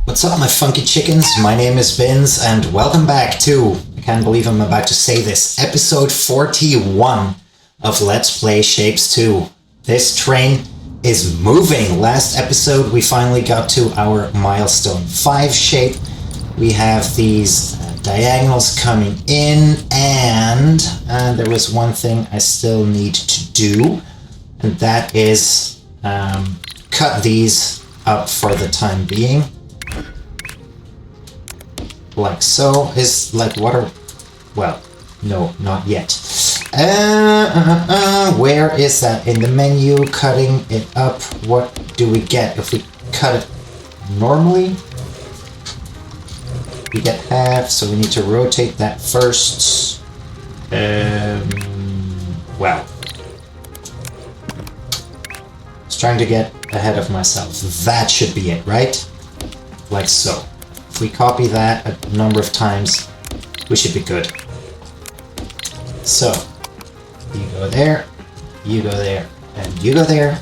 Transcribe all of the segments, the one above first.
What's up, my funky chickens? My name is Bins, and welcome back to, I can't believe I'm about to say this, episode 41 of Let's Play Shapes 2. This train is moving. Last episode we finally got to our milestone 5 shape. We have these diagonals coming in, and there was one thing I still need to do, and that is cut these up for the time being. Like so. Is like what are... well, no, not yet. Where is that? In the menu, cutting it up. What do we get if we cut it normally? We get half, so we need to rotate that first. Well, I was trying to get ahead of myself. That should be it, right? Like so. If we copy that a number of times, we should be good. So, you go there, you go there, and you go there.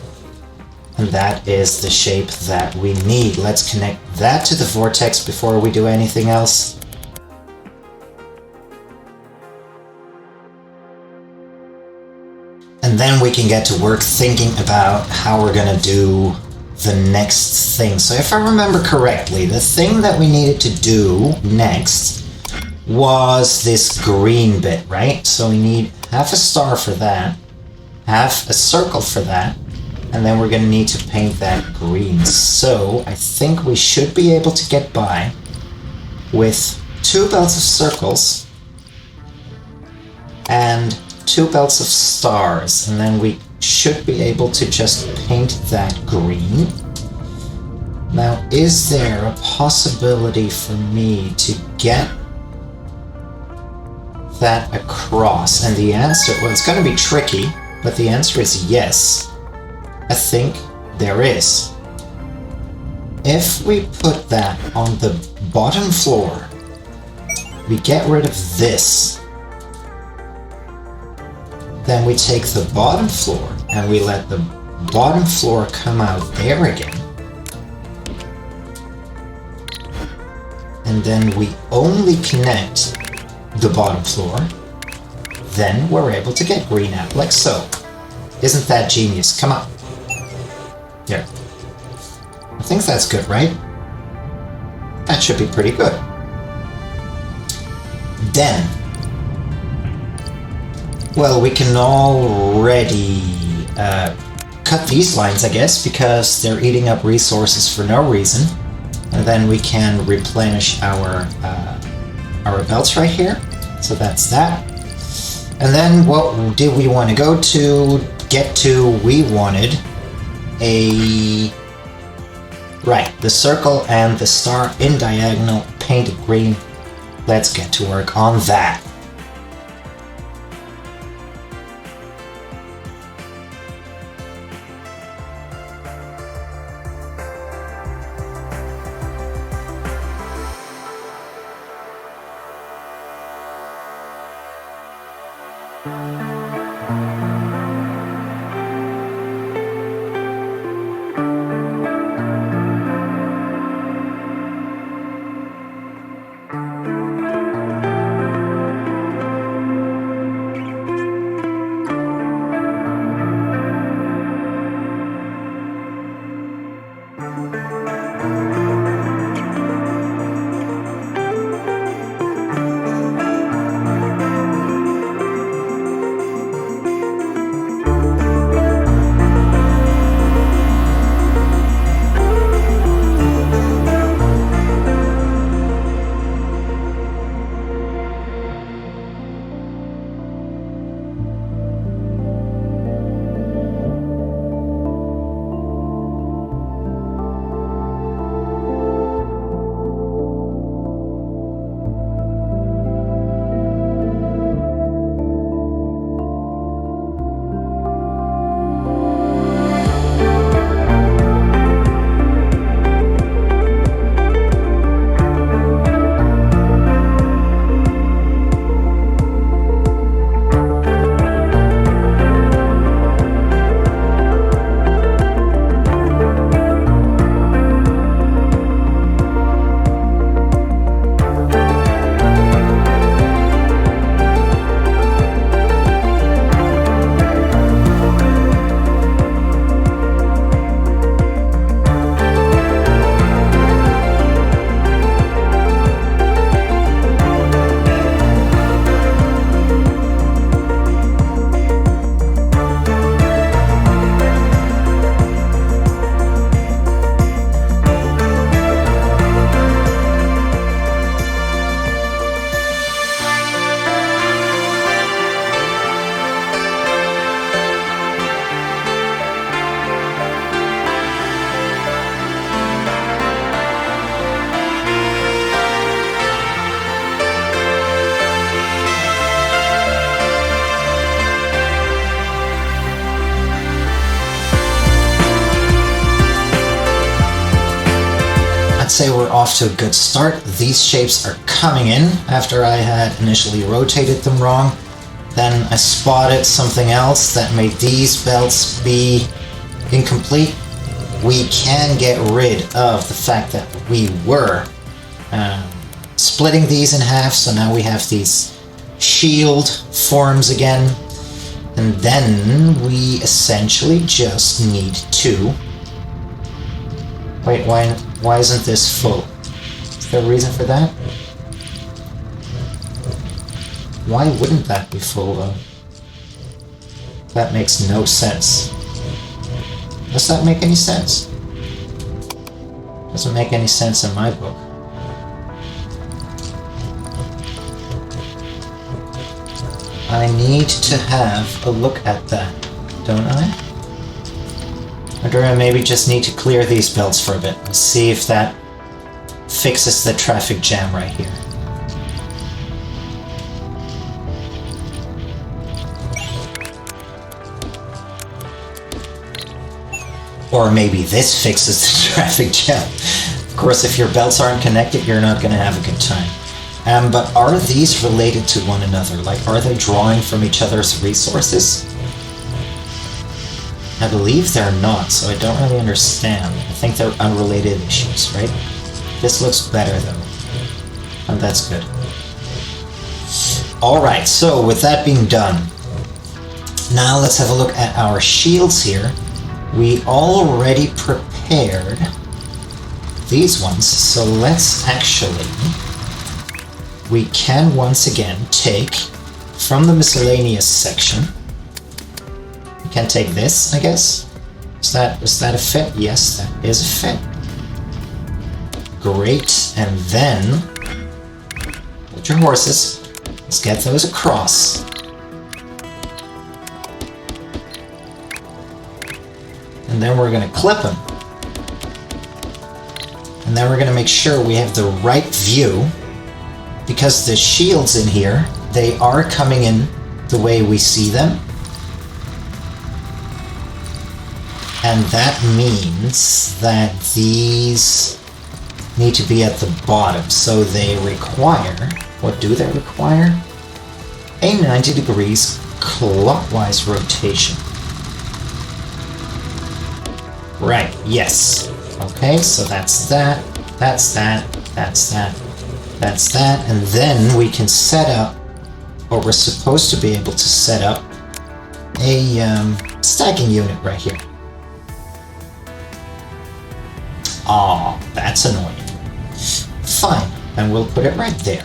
And that is the shape that we need. Let's connect that to the vortex before we do anything else. And then we can get to work thinking about how we're gonna do the next thing. So if I remember correctly, the thing that we needed to do next was this green bit, right? So we need half a star for that, half a circle for that, and then we're going to need to paint that green. So I think we should be able to get by with 2 belts of circles and 2 belts of stars, and then we should be able to just paint that green. Now, is there a possibility for me to get that across? And the answer, well, it's going to be tricky, but the answer is yes. I think there is. If we put that on the bottom floor, we get rid of this. Then we take the bottom floor and we let the bottom floor come out there again. And then we only connect the bottom floor. Then we're able to get green out, like so. Isn't that genius? Come on. Here. I think that's good, right? That should be pretty good. Then, well, we can already cut these lines, I guess, because they're eating up resources for no reason. And then we can replenish our belts right here. So that's that. And then what did we want to go to? Get to, we wanted the circle and the star in diagonal painted green. Let's get to work on that. say we're off to a good start. These shapes are coming in after I had initially rotated them wrong. Then I spotted something else that made these belts be incomplete. We can get rid of the fact that we were splitting these in half, so now we have these shield forms again. And then we essentially just need to... Wait, why isn't this full? Is there a reason for that? Why wouldn't that be full, though? That makes no sense. Does that make any sense? Doesn't make any sense in my book. I need to have a look at that, don't I? Or do I maybe just need to clear these belts for a bit and see if that fixes the traffic jam right here. Or maybe this fixes the traffic jam. Of course, if your belts aren't connected, you're not going to have a good time. But are these related to one another? Like, are they drawing from each other's resources? I believe they're not, so I don't really understand. I think they're unrelated issues, right? This looks better, though. And that's good. Alright, so with that being done, now let's have a look at our shields here. We already prepared these ones, so let's actually... We can once again take from the miscellaneous section. We can take this, I guess. Is that a fit? Yes, that is a fit. Great, and then hold your horses. Let's get those across. And then we're going to clip them. And then we're going to make sure we have the right view, because the shields in here, they are coming in the way we see them. And that means that these need to be at the bottom. So they require, what do they require? A 90 degrees clockwise rotation. Right, yes. Okay, so that's that, that's that, that's that, that's that, and then we can set up, or we're supposed to be able to set up a stacking unit right here. Aw, that's annoying. Fine, and we'll put it right there.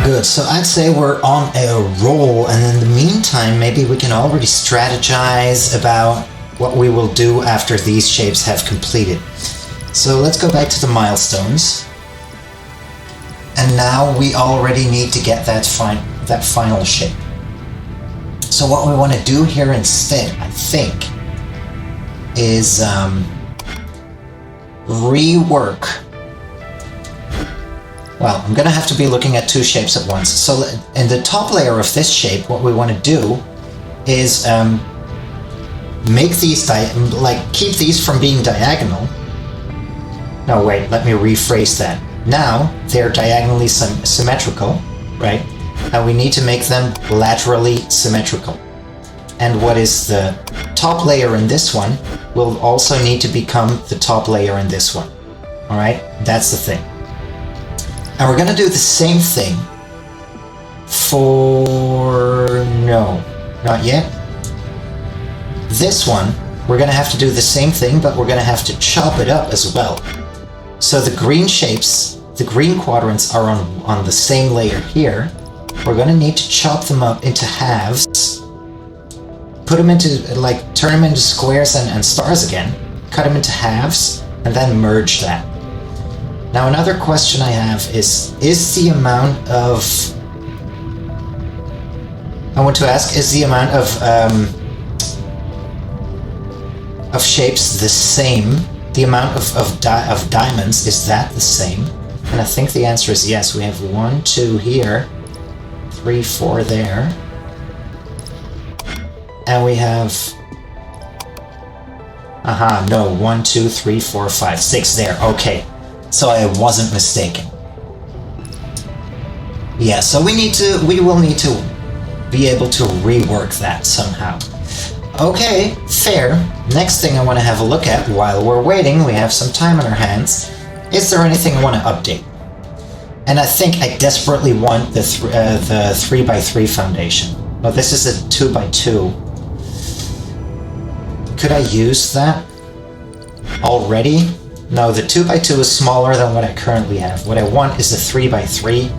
Good, so I'd say we're on a roll, and in the meantime, maybe we can already strategize about what we will do after these shapes have completed. So let's go back to the milestones. And now we already need to get that final shape. So what we want to do here instead, I think, is rework. Well, I'm going to have to be looking at two shapes at once. So in the top layer of this shape, what we want to do is make these, keep these from being diagonal. No, wait, let me rephrase that. Now, they're diagonally symmetrical, right? and we need to make them laterally symmetrical. And what is the top layer in this one will also need to become the top layer in this one. Alright, that's the thing. And we're going to do the same thing for... no, not yet. This one, we're going to have to do the same thing, but we're going to have to chop it up as well. So the green shapes, the green quadrants are on the same layer here. We're going to need to chop them up into halves, put them into, like, turn them into squares and stars again, cut them into halves, and then merge that. Now another question I have is the amount of... I want to ask, is the amount of shapes the same? The amount of diamonds, is that the same? And I think the answer is yes. We have 1, 2 here, 3, 4 there. And we have... no, 1, 2, 3, 4, 5, 6 there. Okay. So I wasn't mistaken. Yeah, so we will need to be able to rework that somehow. Okay, fair. Next thing I want to have a look at while we're waiting, we have some time on our hands. Is there anything I want to update? And I think I desperately want the 3x3 foundation. Oh, this is a 2x2. Could I use that already? No, the 2x2 is smaller than what I currently have. What I want is the 3x3,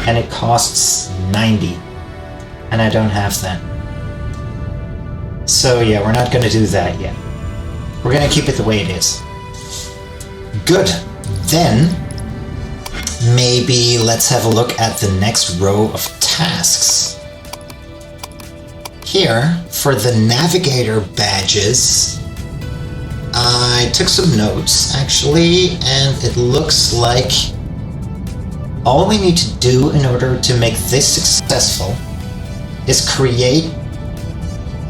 and it costs 90. And I don't have that. So yeah, we're not going to do that yet. We're going to keep it the way it is. Good. Then, maybe let's have a look at the next row of tasks. Here, for the navigator badges, I took some notes, actually, and it looks like all we need to do in order to make this successful is create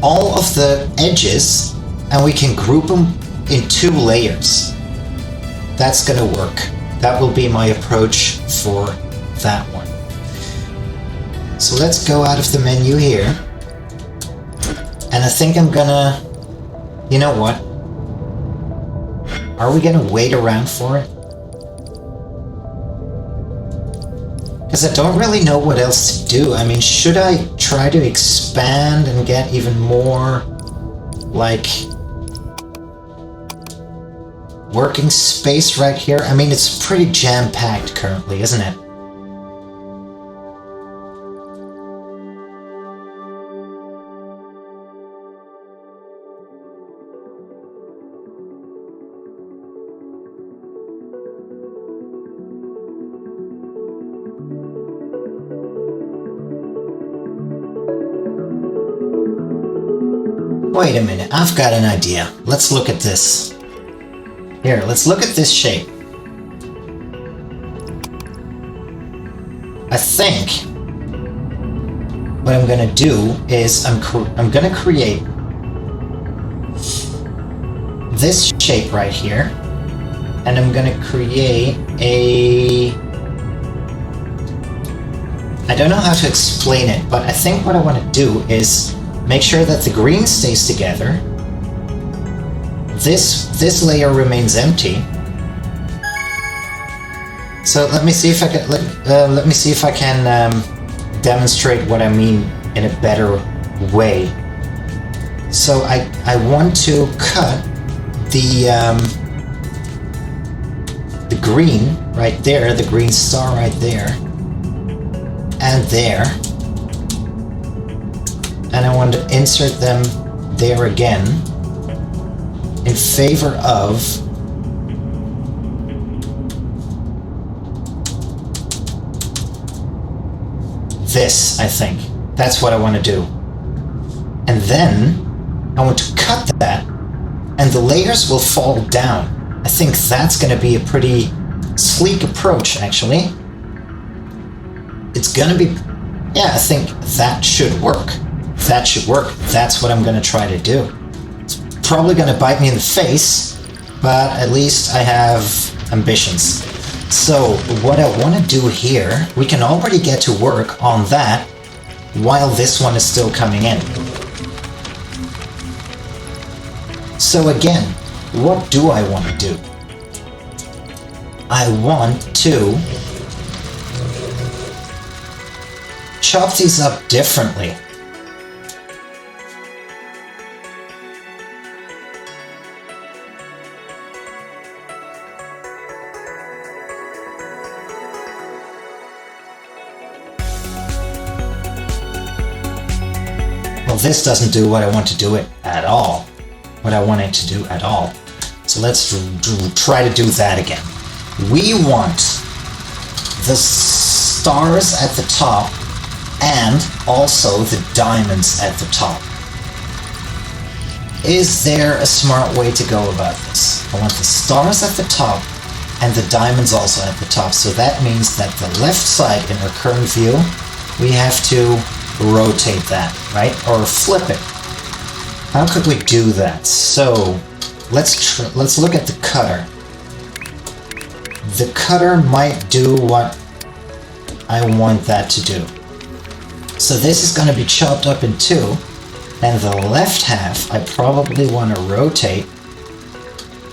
all of the edges, and we can group them in 2 layers. That's gonna work. That will be my approach for that one. So let's go out of the menu here. And I think I'm gonna... You know what? Are we gonna wait around for it? Because I don't really know what else to do. I mean, should I try to expand and get even more, like, working space right here? I mean, it's pretty jam-packed currently, isn't it? Wait a minute, I've got an idea. Let's look at this. Here, let's look at this shape. I think what I'm gonna do is I'm gonna create this shape right here, and I'm gonna create a... I don't know how to explain it, but I think what I want to do is make sure that the green stays together. This layer remains empty. So let me see if I can let me see if I can demonstrate what I mean in a better way. So I want to cut the green right there, the green star right there, and there. And I want to insert them there again in favor of this, I think. That's what I want to do. And then I want to cut that, and the layers will fall down. I think that's going to be a pretty sleek approach, actually. It's going to be... yeah, I think that should work. That should work. That's what I'm going to try to do. It's probably going to bite me in the face, but at least I have ambitions. So what I want to do here, we can already get to work on that while this one is still coming in. So again, what do I want to do? I want to chop these up differently. Well, this doesn't do what I want to do it at all. What I want it to do at all. So let's try to do that again. We want the stars at the top and also the diamonds at the top. Is there a smart way to go about this? I want the stars at the top and the diamonds also at the top. So that means that the left side in our current view, we have to rotate that, right? Or flip it. How could we do that? So let's look at the cutter. The cutter might do what I want that to do. So this is going to be chopped up in two, and the left half I probably want to rotate,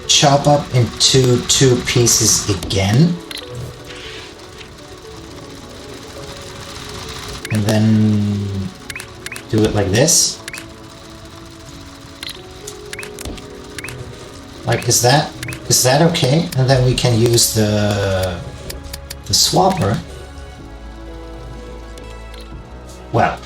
chop up into two pieces again, and then do it like this. Like, is that okay? And then we can use the swapper. Well,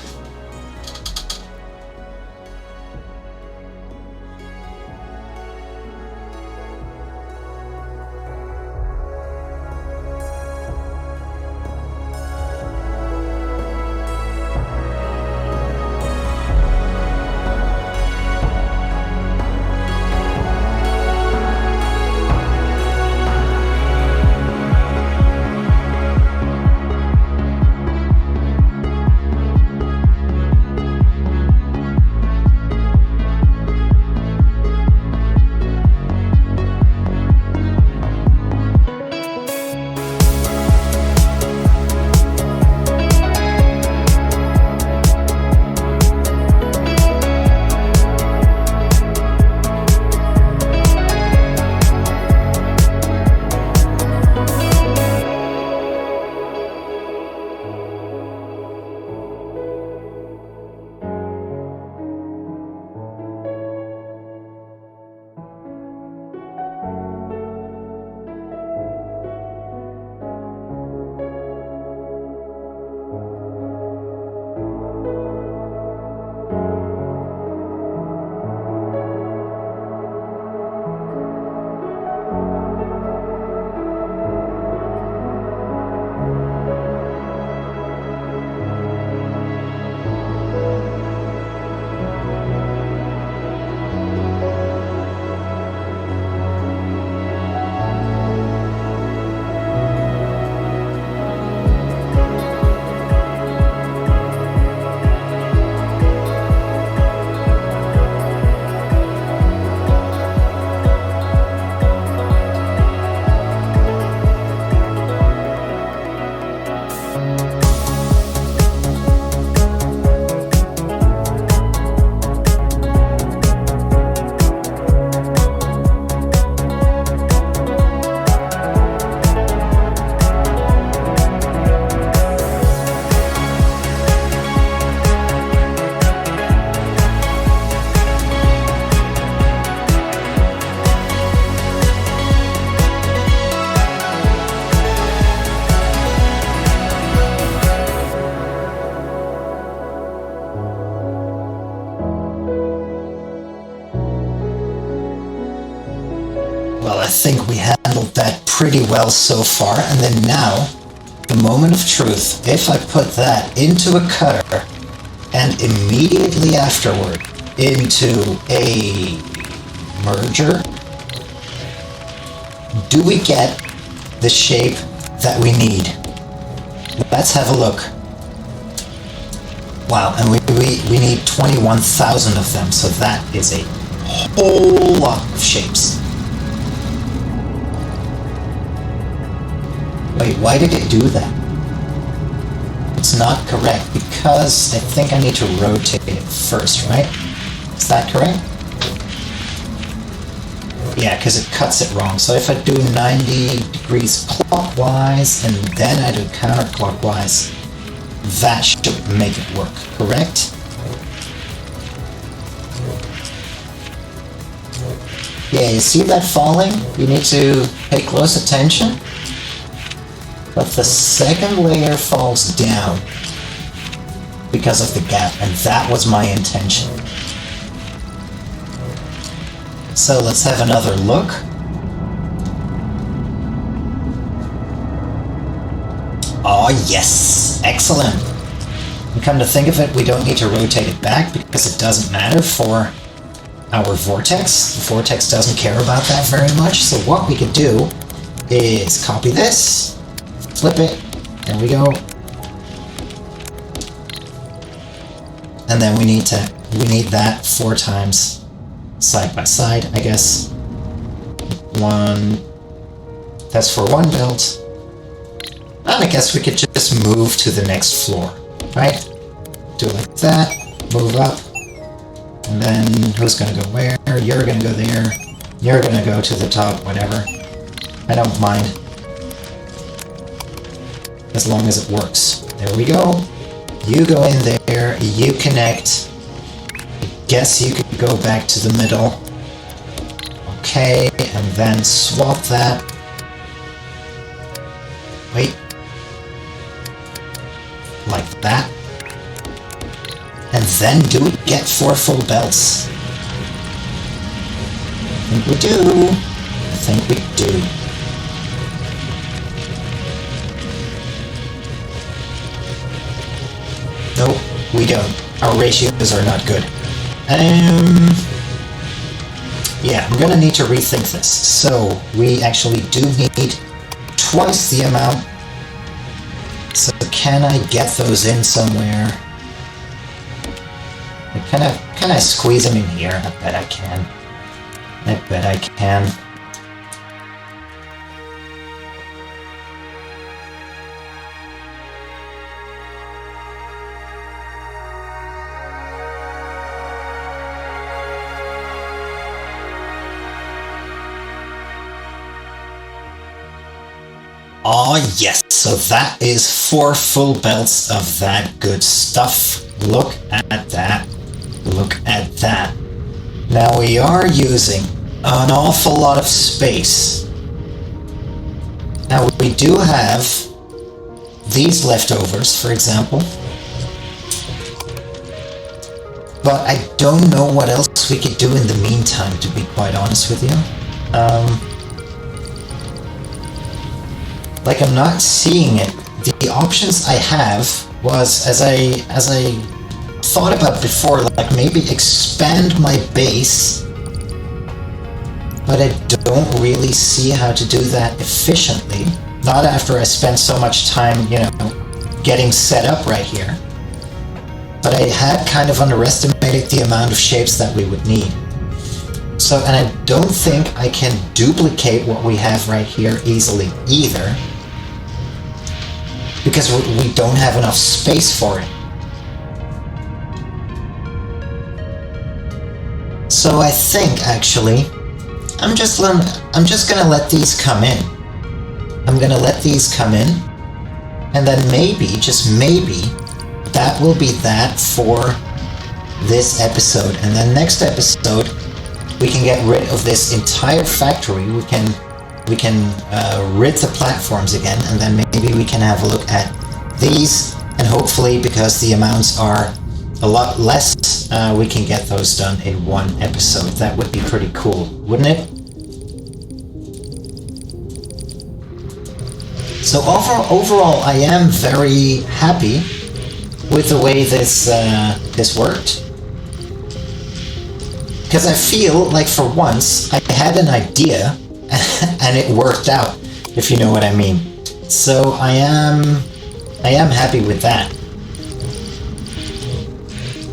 Well, I think we handled that pretty well so far. And then now, the moment of truth. If I put that into a cutter and immediately afterward into a merger, do we get the shape that we need? Let's have a look. Wow, and we need 21,000 of them, so that is a whole lot of shapes. Wait, why did it do that? It's not correct because I think I need to rotate it first, right? Is that correct? Yeah, because it cuts it wrong. So if I do 90 degrees clockwise and then I do counterclockwise, that should make it work, correct? Yeah, you see that falling? You need to pay close attention. But the second layer falls down because of the gap, and that was my intention. So let's have another look. Oh yes, excellent. And come to think of it, we don't need to rotate it back because it doesn't matter for our vortex. The vortex doesn't care about that very much. So what we could do is copy this, flip it, there we go. And then we need that 4 times side by side, I guess. That's for one build. And I guess we could just move to the next floor, right? Do it like that, move up, and then who's gonna go where? You're gonna go there, you're gonna go to the top, whatever. I don't mind. As long as it works. There we go. You go in there, you connect. I guess you could go back to the middle. Okay, and then swap that. Wait. Like that. And then do we get 4 full belts? I think we do. I think we do. Nope, we don't. Our ratios are not good. Yeah, I'm gonna need to rethink this. So, we actually do need twice the amount. So can I get those in somewhere? Can I squeeze them in here? I bet I can. I bet I can. Oh yes, so that is 4 full belts of that good stuff. Look at that. Look at that. Now we are using an awful lot of space. Now we do have these leftovers, for example. But I don't know what else we could do in the meantime, to be quite honest with you. Like, I'm not seeing it. The options I have was, as I thought about before, like maybe expand my base, but I don't really see how to do that efficiently. Not after I spent so much time, you know, getting set up right here. But I had kind of underestimated the amount of shapes that we would need. So, and I don't think I can duplicate what we have right here easily either, because we don't have enough space for it. So I think, actually, I'm just gonna let these come in. I'm gonna let these come in, and then maybe, just maybe, that will be that for this episode. And then next episode, we can get rid of this entire factory. We can rid the platforms again, and then maybe we can have a look at these, and hopefully, because the amounts are a lot less, we can get those done in one episode. That would be pretty cool, wouldn't it? So overall, I am very happy with the way this worked. Because I feel like for once, I had an idea, and it worked out, if you know what I mean. So I am happy with that.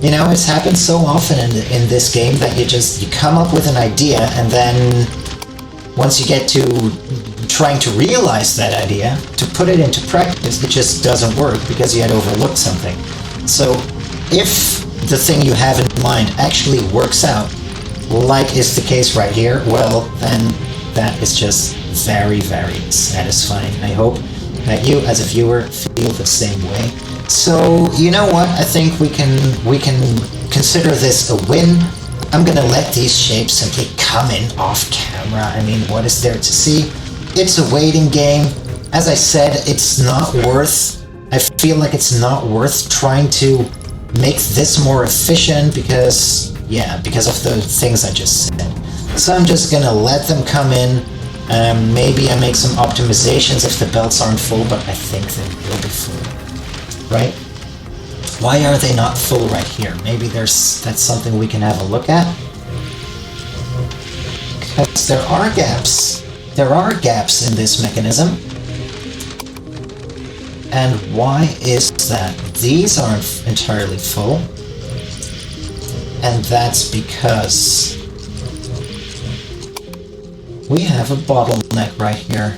You know, it's happened so often in this game that you come up with an idea, and then once you get to trying to realize that idea, to put it into practice, it just doesn't work because you had overlooked something. So if the thing you have in mind actually works out, like is the case right here, well, then that is just very, very satisfying. I hope that you, as a viewer, feel the same way. So, you know what? I think we can consider this a win. I'm gonna let these shapes simply come in off camera. I mean, what is there to see? It's a waiting game. As I said, it's not worth... I feel like it's not worth trying to make this more efficient because of the things I just said. So I'm just gonna let them come in. Maybe I make some optimizations if the belts aren't full, but I think they will be full, right? Why are they not full right here? Maybe that's something we can have a look at. Because there are gaps. There are gaps in this mechanism. And why is that? These aren't entirely full. And that's because we have a bottleneck right here.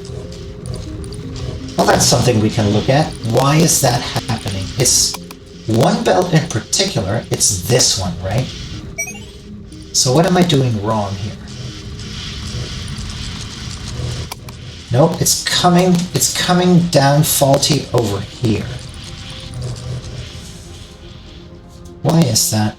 Well, that's something we can look at. Why is that happening? It's one belt in particular. It's this one, right? So what am I doing wrong here? Nope, it's coming down faulty over here. Why is that?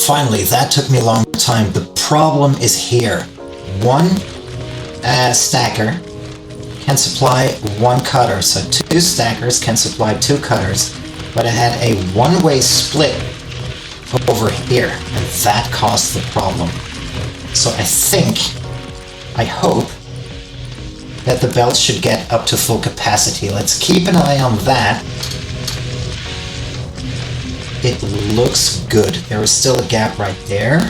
Finally, that took me a long time. The problem is here. One stacker can supply one cutter, so two stackers can supply two cutters, but I had a one-way split over here, and that caused the problem. So I hope that the belt should get up to full capacity. Let's keep an eye on that. It looks good. There is still a gap right there.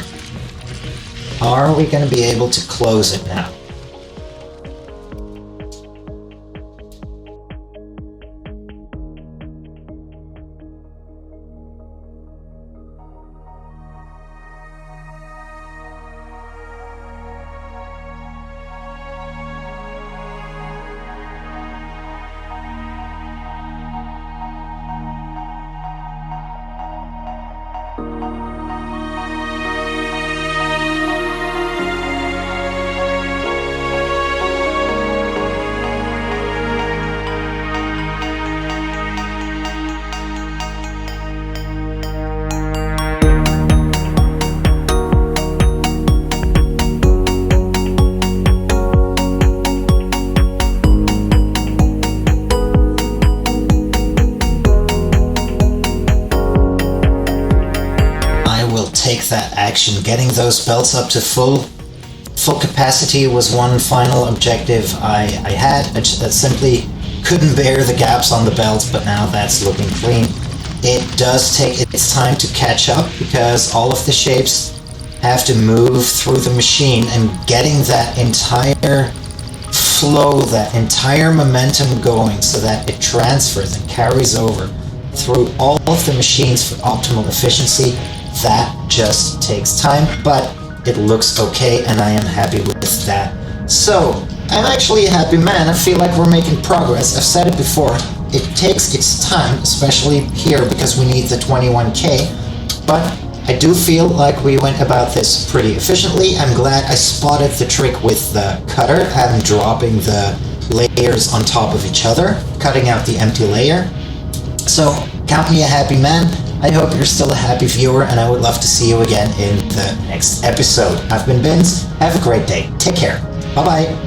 Are we going to be able to close it now? Take that action. Getting those belts up to full capacity was one final objective I had. I simply couldn't bear the gaps on the belt, but now that's looking clean. It does take its time to catch up because all of the shapes have to move through the machine, and getting that entire flow, that entire momentum going so that it transfers and carries over through all of the machines for optimal efficiency, that just takes time, but it looks okay and I am happy with that. So, I'm actually a happy man. I feel like we're making progress. I've said it before, it takes its time, especially here because we need the 21K, but I do feel like we went about this pretty efficiently. I'm glad I spotted the trick with the cutter and dropping the layers on top of each other, cutting out the empty layer. So, count me a happy man. I hope you're still a happy viewer, and I would love to see you again in the next episode. I've been Bins. Have a great day. Take care. Bye-bye.